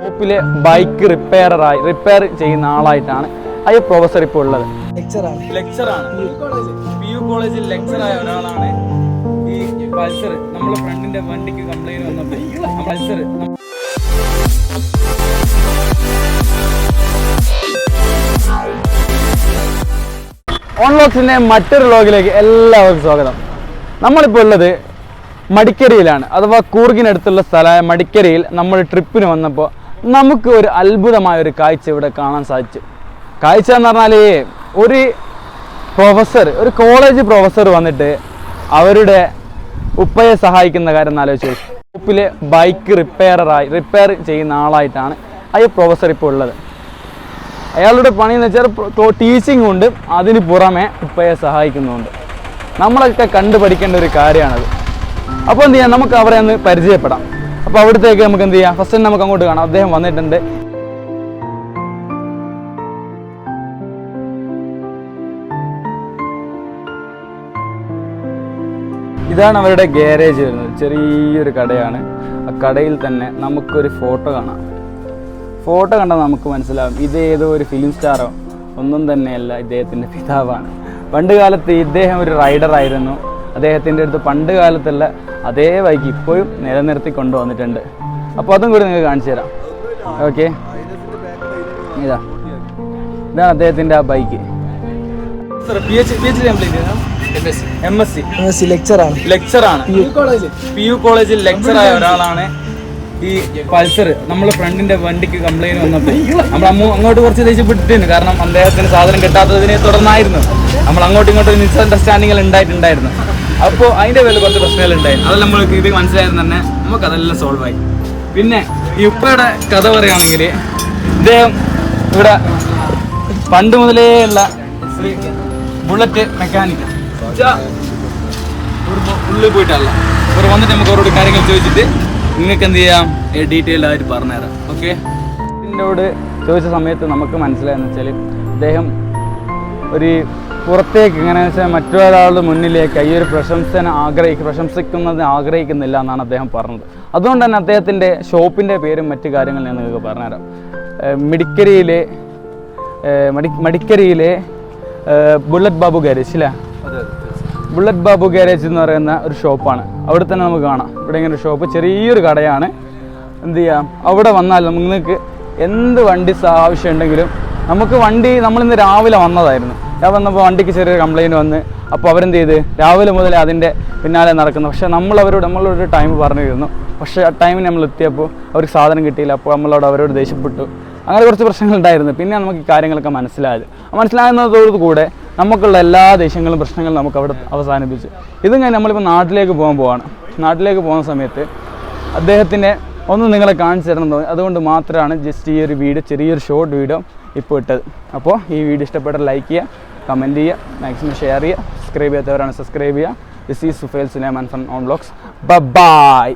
ഷോപ്പിലെ bike repair ചെയ്യുന്ന ആളായിട്ടാണ് അയ്യ professor ഇപ്പോൾ ഉള്ളത്. ലെക്ചറാണ് PU കോളേജിൽ ലെക്ചറായ ഒരാളാണ് ഈ പൾസർ. നമ്മളെ ഫ്രണ്ടിന്റെ വണ്ടിക്ക് കംപ്ലൈന്റ് വന്നപ്പോൾ പൾസർ ഓൺലോക്സിന്റെ മറ്റൊരു വ്ലോഗിലേക്ക് എല്ലാവർക്കും സ്വാഗതം. നമ്മളിപ്പോൾ ഉള്ളത് മടിക്കരയിലാണ്, അഥവാ കൂർഗിനടുത്തുള്ള സ്ഥലമായ മടിക്കരയിൽ നമ്മൾ ട്രിപ്പിന് വന്നപ്പോൾ നമുക്ക് ഒരു അത്ഭുതമായ ഒരു കാഴ്ച ഇവിടെ കാണാൻ സാധിച്ചു. കാഴ്ച എന്ന് പറഞ്ഞാൽ ഒരു കോളേജ് പ്രൊഫസർ വന്നിട്ട് അവരുടെ ഉപ്പയെ സഹായിക്കുന്ന കാര്യം എന്നാലോചിച്ചു. ഷോപ്പിലെ ബൈക്ക് റിപ്പയർ ചെയ്യുന്ന ആളായിട്ടാണ് അയ്യ പ്രൊഫസർ ഇപ്പോൾ ഉള്ളത്. അയാളുടെ പണി എന്ന് വെച്ചാൽ ടീച്ചിങ് ഉണ്ട്, അതിന് പുറമെ ഉപ്പയെ സഹായിക്കുന്നുണ്ട്. നമ്മളൊക്കെ കണ്ടുപഠിക്കേണ്ട ഒരു കാര്യമാണത്. അപ്പോൾ എന്ത് ചെയ്യാം, നമുക്ക് അവരെ ഒന്ന് പരിചയപ്പെടാം. അപ്പോൾ അവിടത്തേക്ക് നമുക്ക് എന്ത് ചെയ്യാം, ഫസ്റ്റ് നമുക്ക് അങ്ങോട്ട് കാണാം. അദ്ദേഹം വന്നിട്ടുണ്ട്. ഇതാണ് അവരുടെ ഗാരേജ് വരുന്നത്. ചെറിയൊരു കടയാണ്. ആ കടയിൽ തന്നെ നമുക്കൊരു ഫോട്ടോ കാണാം. ഫോട്ടോ കണ്ടാൽ നമുക്ക് മനസ്സിലാവും ഇതേതോ ഒരു ഫിലിം സ്റ്റാറോ ഒന്നും തന്നെയല്ല, ഇദ്ദേഹത്തിൻ്റെ പിതാവാണ്. പണ്ട് കാലത്ത് ഇദ്ദേഹം ഒരു റൈഡറായിരുന്നു. അദ്ദേഹത്തിൻ്റെ അടുത്ത് പണ്ട് കാലത്തുള്ള അതേ ബൈക്ക് ഇപ്പോഴും നിലനിർത്തി കൊണ്ടുവന്നിട്ടുണ്ട്. അപ്പോൾ അതും കൂടി നിങ്ങൾക്ക് കാണിച്ചു തരാം. ഓക്കെ, ഇതാണ് അദ്ദേഹത്തിൻ്റെ ആ ബൈക്ക്. MSc ലെക്ചറാണ്. PU കോളേജിൽ ലെക്ചറായ ഒരാളാണ് ഈ പൾസർ. നമ്മളെ ഫ്രണ്ടിന്റെ വണ്ടിക്ക് കംപ്ലൈന്റ് വന്നപ്പോൾ നമ്മൾ അങ്ങോട്ട് കുറച്ച് ദേഷ്യപ്പെട്ടിട്ടുണ്ട്. കാരണം അദ്ദേഹത്തിന് സാധനം കിട്ടാത്തതിനെ തുടർന്നായിരുന്നു നമ്മൾ അങ്ങോട്ടും ഇങ്ങോട്ടും മിസ്അണ്ടർസ്റ്റാൻഡിങ്ങൾ ഉണ്ടായിട്ടുണ്ടായിരുന്നു. അപ്പോൾ അതിൻ്റെ പേരിൽ കുറച്ച് പ്രശ്നങ്ങൾ ഉണ്ടായിരുന്നു. അതെല്ലാം നമ്മൾക്ക് ഇത് മനസ്സിലായിരുന്നു തന്നെ, നമുക്ക് അതെല്ലാം സോൾവ് ആയി. പിന്നെ ഈ ഉപ്പയുടെ കഥ പറയുകയാണെങ്കിൽ, ഇദ്ദേഹം ഇവിടെ പണ്ട് മുതലേ ഉള്ള ബുള്ളറ്റ് മെക്കാനിക് ഉള്ളിൽ പോയിട്ടല്ല. ഇവർ വന്നിട്ട് നമുക്ക് അവരോട് കാര്യങ്ങൾ ചോദിച്ചിട്ട് നിങ്ങൾക്ക് എന്ത് ചെയ്യാം, ഡീറ്റെയിൽ ആയിട്ട് പറഞ്ഞുതരാം. ഓക്കെ, ഇതിനോട് ചോദിച്ച സമയത്ത് നമുക്ക് മനസ്സിലായെന്ന് വെച്ചാൽ അദ്ദേഹം ഒരു പുറത്തേക്ക് എങ്ങനെയാണെന്ന് വെച്ചാൽ മറ്റൊരാളുടെ മുന്നിലേക്ക് ഈ ഒരു പ്രശംസിക്കുന്നത് ആഗ്രഹിക്കുന്നില്ല എന്നാണ് അദ്ദേഹം പറഞ്ഞത്. അതുകൊണ്ട് തന്നെ അദ്ദേഹത്തിൻ്റെ ഷോപ്പിൻ്റെ പേരും മറ്റു കാര്യങ്ങളും ഞാൻ നിങ്ങൾക്ക് പറഞ്ഞുതരാം. മടിക്കരയിലെ ബുള്ളറ്റ് ബാബു ഗാരേജ് അല്ലേ? ബുള്ളറ്റ് ബാബു ഗാരേജ് എന്ന് പറയുന്ന ഒരു ഷോപ്പാണ്. അവിടെ തന്നെ നമുക്ക് കാണാം. ഇവിടെ ഇങ്ങനെ ഒരു ഷോപ്പ്, ചെറിയൊരു കടയാണ്. എന്ത് ചെയ്യാം, അവിടെ വന്നാൽ നിങ്ങൾക്ക് എന്ത് വണ്ടി ആവശ്യമുണ്ടെങ്കിലും നമുക്ക് വണ്ടി നമ്മളിന്ന് രാവിലെ വന്നതായിരുന്നു. ഞാൻ വന്നപ്പോൾ വണ്ടിക്ക് ചെറിയൊരു കംപ്ലയിൻറ്റ് വന്ന്, അപ്പോൾ അവരെന്ത് ചെയ്ത് രാവിലെ മുതലേ അതിൻ്റെ പിന്നാലെ നടക്കുന്നു. പക്ഷേ നമ്മളൊരു ടൈം പറഞ്ഞിരുന്നു. പക്ഷേ ആ ടൈമിന് നമ്മൾ എത്തിയപ്പോൾ അവർക്ക് സാധനം കിട്ടിയില്ല. അപ്പോൾ അവരോട് ദേഷ്യപ്പെട്ടു. അങ്ങനെ കുറച്ച് പ്രശ്നങ്ങളുണ്ടായിരുന്നു. പിന്നെ നമുക്ക് ഈ കാര്യങ്ങളൊക്കെ മനസ്സിലാകുന്നതോടുകൂടെ നമുക്കുള്ള എല്ലാ ദേഷ്യങ്ങളും പ്രശ്നങ്ങളും നമുക്ക് അവിടെ അവസാനിപ്പിച്ചു. ഇതിങ്ങനെ നമ്മളിപ്പോൾ നാട്ടിലേക്ക് പോകാൻ നാട്ടിലേക്ക് പോകുന്ന സമയത്ത് അദ്ദേഹത്തിൻ്റെ ഒന്ന് നിങ്ങളെ കാണിച്ചു തരണം തോന്നി. അതുകൊണ്ട് മാത്രമാണ് ജസ്റ്റ് ഈ ഒരു വീഡിയോ, ചെറിയൊരു ഷോർട്ട് വീഡിയോ ഇപ്പോൾ ഇട്ടത്. അപ്പോൾ ഈ വീഡിയോ ഇഷ്ടപ്പെട്ടാൽ ലൈക്ക് ചെയ്യുക, കമൻറ്റ് ചെയ്യുക, മാക്സിമം ഷെയർ ചെയ്യുക. സബ്സ്ക്രൈബ് ചെയ്യാത്തവരാണ് സബ്സ്ക്രൈബ് ചെയ്യുക. This is Sufail Sulaiman from Onlooks. By.